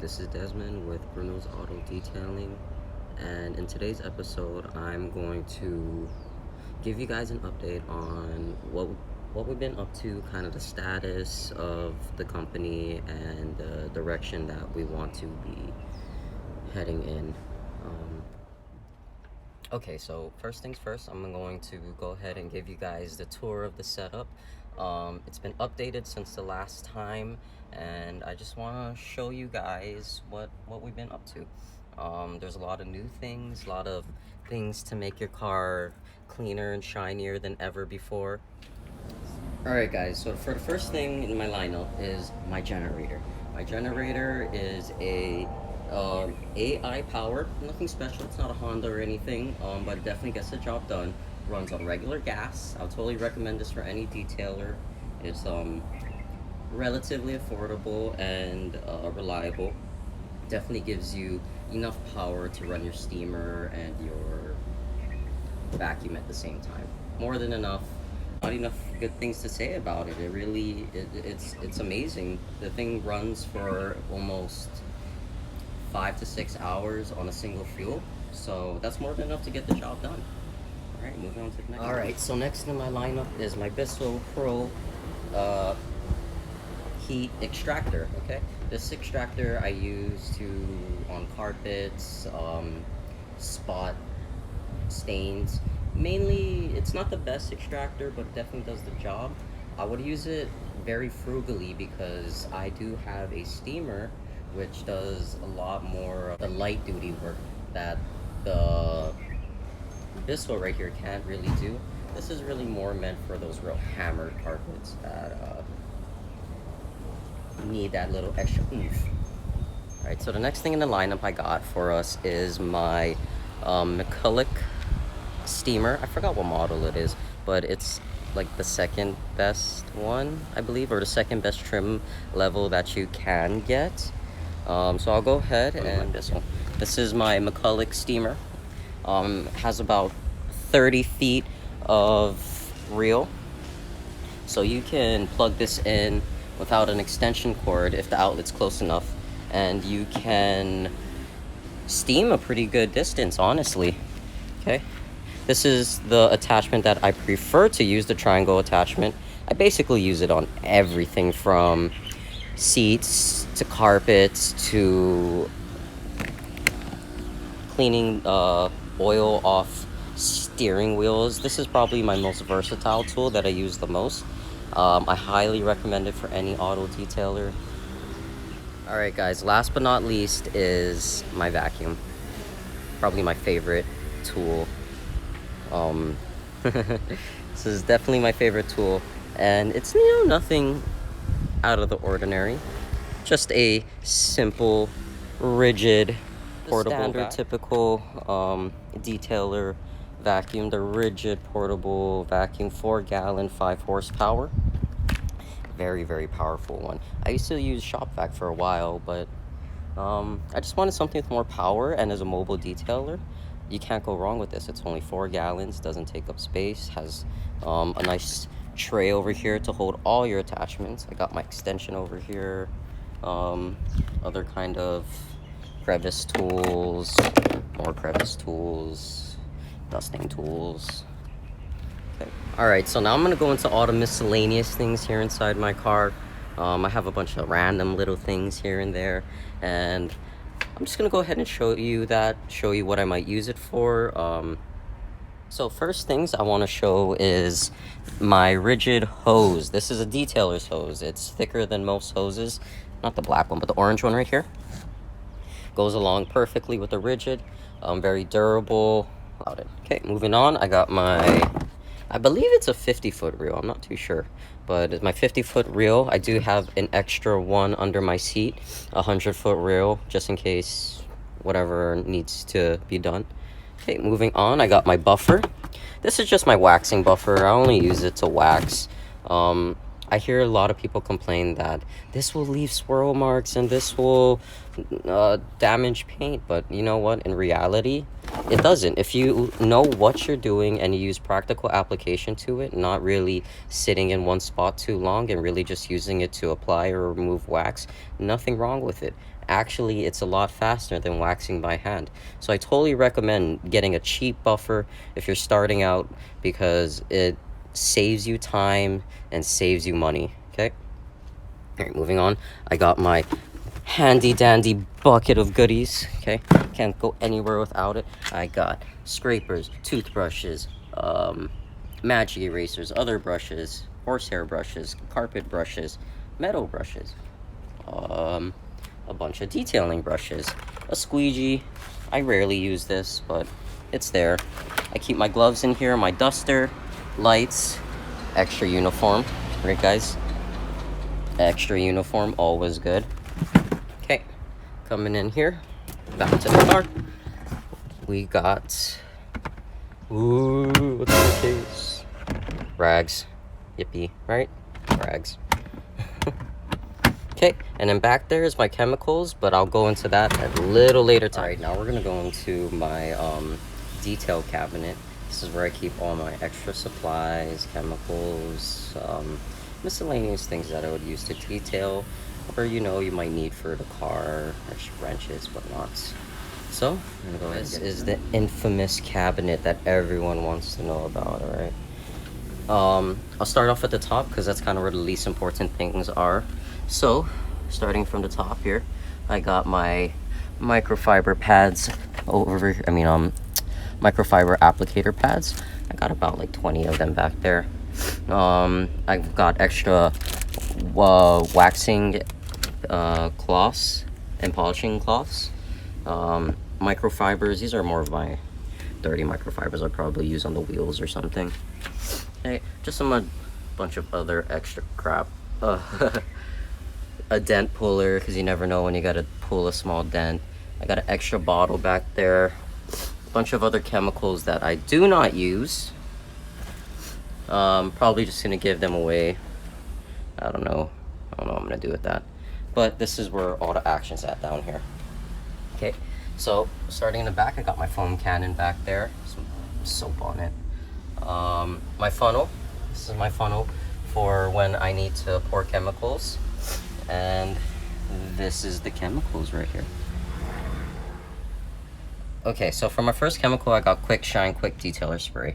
this is Desmond with Bruno's Auto Detailing, and in today's episode, I'm going to give you guys an update on what we've been up to, kind of the status of the company, and the direction that we want to be heading in. Um, Okay, so first things first, I'm going to go ahead and give you guys the tour of the setup. It's been updated since the last time, and I just want to show you guys what we've been up to. There's a lot of new things, a lot of things to make your car cleaner and shinier than ever before. Alright guys, so for the first thing in my lineup is my generator. My generator is a AI powered, nothing special, it's not a Honda or anything, but it definitely gets the job done. Runs on regular gas. I'll totally recommend this for any detailer. It's relatively affordable and reliable. Definitely gives you enough power to run your steamer and your vacuum at the same time. More than enough. Not enough good things to say about it. It's amazing. The thing runs for almost 5 to 6 hours on a single fuel, so that's more than enough to get the job done. All right, moving on to the next. All right, so next in my lineup is my Bissell Pro heat extractor. Okay, this extractor I use on carpets, spot stains. Mainly, it's not the best extractor, but it definitely does the job. I would use it very frugally because I do have a steamer which does a lot more of the light duty work that the Bissell right here can't really do. This is really more meant for those real hammered carpets that need that little extra oomph. Alright, so the next thing in the lineup I got for us is my McCulloch steamer. I forgot what model it is, but it's like the second best one, I believe, or the second best trim level that you can get. So I'll go ahead and this one. This is my McCulloch steamer. Has about 30 feet of reel, so you can plug this in without an extension cord if the outlet's close enough, and you can steam a pretty good distance, honestly. Okay, this is the attachment that I prefer to use, the triangle attachment. I basically use it on everything from seats to carpets to cleaning oil off steering wheels. This is probably my most versatile tool that I use the most. I highly recommend it for any auto detailer. Alright guys, last but not least is my vacuum. Probably my favorite tool. This is definitely my favorite tool, and it's, nothing out of the ordinary. Just a simple, rigid, portable, standard, typical detailer vacuum. The rigid portable vacuum, 4-gallon, 5 horsepower. Very, very powerful one. I used to use shop vac for a while, but I just wanted something with more power, and as a mobile detailer, you can't go wrong with this. It's only 4 gallons, doesn't take up space, has a nice tray over here to hold all your attachments. I got my extension over here, other kind of crevice tools, more crevice tools, dusting tools. Okay. All right, so now I'm gonna go into all the miscellaneous things here inside my car. I have a bunch of random little things here and there, and I'm just gonna go ahead and show you what I might use it for. So first things I want to show is my rigid hose. This is a detailer's hose. It's thicker than most hoses. Not the black one, but the orange one right here. Goes along perfectly with the rigid. Very durable. Okay, moving on. I got I believe it's a 50-foot reel. I'm not too sure. But it's my 50-foot reel. I do have an extra one under my seat. 100-foot reel, just in case whatever needs to be done. Okay, moving on, I got my buffer. This is just my waxing buffer. I only use it to wax. I hear a lot of people complain that this will leave swirl marks and this will damage paint, but you know what? In reality, it doesn't. If you know what you're doing and you use practical application to it, not really sitting in one spot too long and really just using it to apply or remove wax, nothing wrong with it. Actually, it's a lot faster than waxing by hand. So I totally recommend getting a cheap buffer if you're starting out, because it saves you time and saves you money. Okay. All right, moving on. I got my handy dandy bucket of goodies. Okay, can't go anywhere without it. I got scrapers, toothbrushes, magic erasers, other brushes, horsehair brushes, carpet brushes, metal brushes, a bunch of detailing brushes, a squeegee. I rarely use this, but it's there. I keep my gloves in here, my duster, lights, extra uniform, right guys? Extra uniform, always good. Okay, coming in here, back to the car. We got, ooh, what's in the case? Rags, yippee, right? Rags. Okay, and then back there is my chemicals, but I'll go into that at a little later time. All right, now we're gonna go into my detail cabinet. This is where I keep all my extra supplies, chemicals, miscellaneous things that I would use to detail, or you might need for the car, extra wrenches, whatnot. So I'm gonna go ahead. This is the infamous cabinet that everyone wants to know about. All right. I'll start off at the top because that's kind of where the least important things are. So, starting from the top here, I got my microfiber pads microfiber applicator pads. I got about like 20 of them back there. I've got extra waxing cloths and polishing cloths. Microfibers, these are more of my dirty microfibers I'd probably use on the wheels or something. Hey, just a bunch of other extra crap. A dent puller, because you never know when you gotta pull a small dent. I got an extra bottle back there. A bunch of other chemicals that I do not use. Probably just gonna give them away. I don't know what I'm gonna do with that. But this is where all the action's at down here. Okay, so starting in the back, I got my foam cannon back there. Some soap on it. My funnel. This is my funnel for when I need to pour chemicals. And this is the chemicals right here. Okay, so for my first chemical, I got Quick Shine Quick Detailer Spray.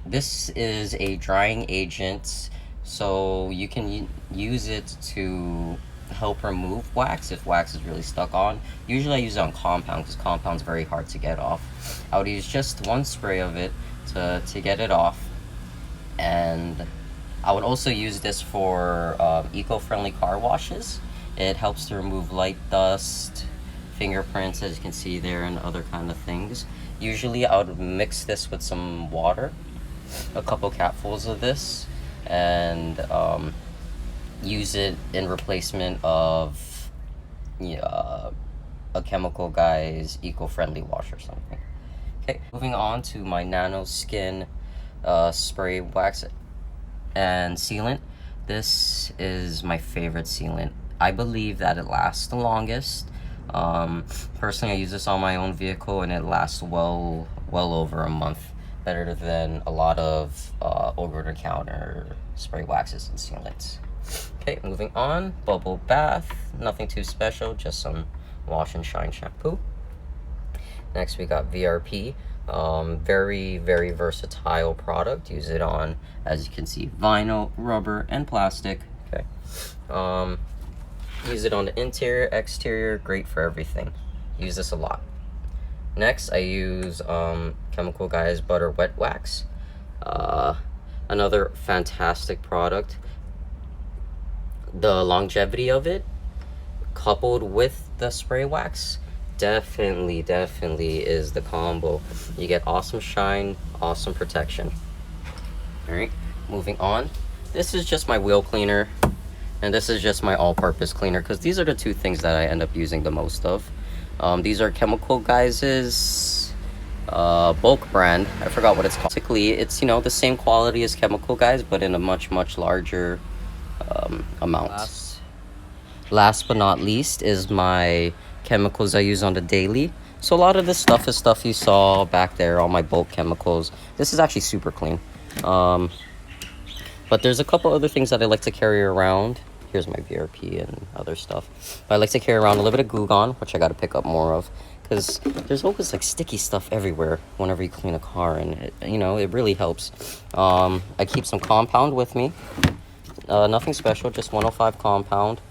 This is a drying agent, so you can use it to help remove wax if wax is really stuck on. Usually I use it on compound because compound's very hard to get off. I would use just one spray of it to get it off, and I would also use this for eco-friendly car washes. It helps to remove light dust, fingerprints, as you can see there, and other kind of things. Usually I would mix this with some water, a couple capfuls of this, and use it in replacement of a Chemical Guy's eco-friendly wash or something. Okay, moving on to my Nano Skin spray wax and sealant. This is my favorite sealant. I believe that it lasts the longest. Personally, I use this on my own vehicle and it lasts well over a month, better than a lot of over-the-counter spray waxes and sealants. Okay, moving on. Bubble bath, nothing too special, just some wash and shine shampoo. Next we got VRP. Very versatile product. Use it on, as you can see, vinyl, rubber, and plastic. Okay. Use it on the interior, exterior, great for everything. Use this a lot. Next, I use Chemical Guy's Butter Wet Wax. Another fantastic product. The longevity of it, coupled with the spray wax, definitely is the combo. You get awesome shine, awesome protection. All right, moving on. This is just my wheel cleaner, and this is just my all-purpose cleaner, because these are the two things that I end up using the most of. These are Chemical Guys' bulk brand. I forgot what it's called. Basically, it's the same quality as Chemical Guys, but in a much larger amount. Last but not least is my chemicals I use on the daily. So a lot of this stuff is stuff you saw back there, all my bulk chemicals. This is actually super clean. But there's a couple other things that I like to carry around here's my VRP and other stuff. But I like to carry around a little bit of Goo Gone, which I got to pick up more of, because there's always like sticky stuff everywhere whenever you clean a car, and it, you know, it really helps. I keep some compound with me. Nothing special, just 105 compound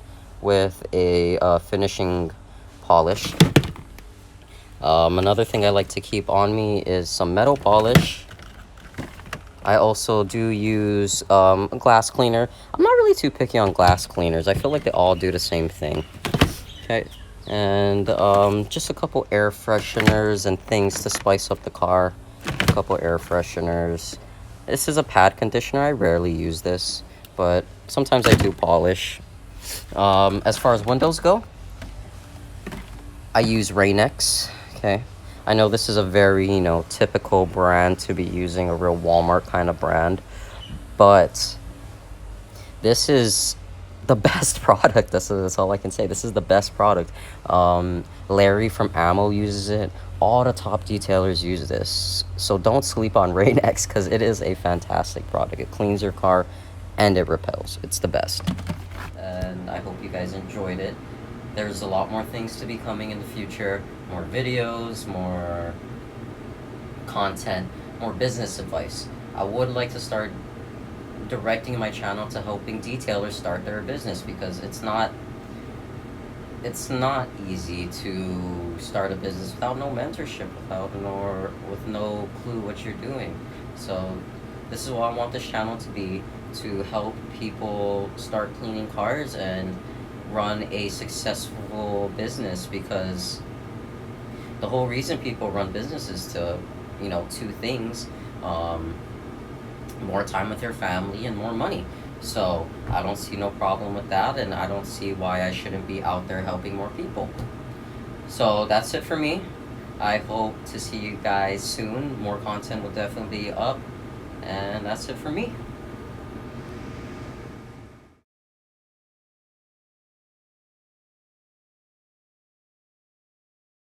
with a finishing polish. Another thing I like to keep on me is some metal polish. I also do use a glass cleaner. I'm not really too picky on glass cleaners. I feel like they all do the same thing. Okay, and just a couple air fresheners and things to spice up the car. A couple air fresheners. This is a pad conditioner. I rarely use this, but sometimes I do polish. As far as windows go, I use Rain-X. Okay, I know this is a very, you know, typical brand to be using, a real Walmart kind of brand, but this is the best product. That's all I can say. This is the best product. Larry from Ammo uses it. All the top detailers use this. So don't sleep on Rain-X, because it is a fantastic product. It cleans your car and it repels. It's the best. And I hope you guys enjoyed it. There's a lot more things to be coming in the future. More videos, more content, more business advice. I would like to start directing my channel to helping detailers start their business, because it's not easy to start a business without no mentorship, with no clue what you're doing. So this is what I want this channel to be, to help people start cleaning cars and run a successful business, because the whole reason people run businesses to, you know, two things: more time with your family and more money. So I don't see no problem with that, and I don't see why I shouldn't be out there helping more people. So that's it for me. I hope to see you guys soon. More content will definitely be up, and that's it for me.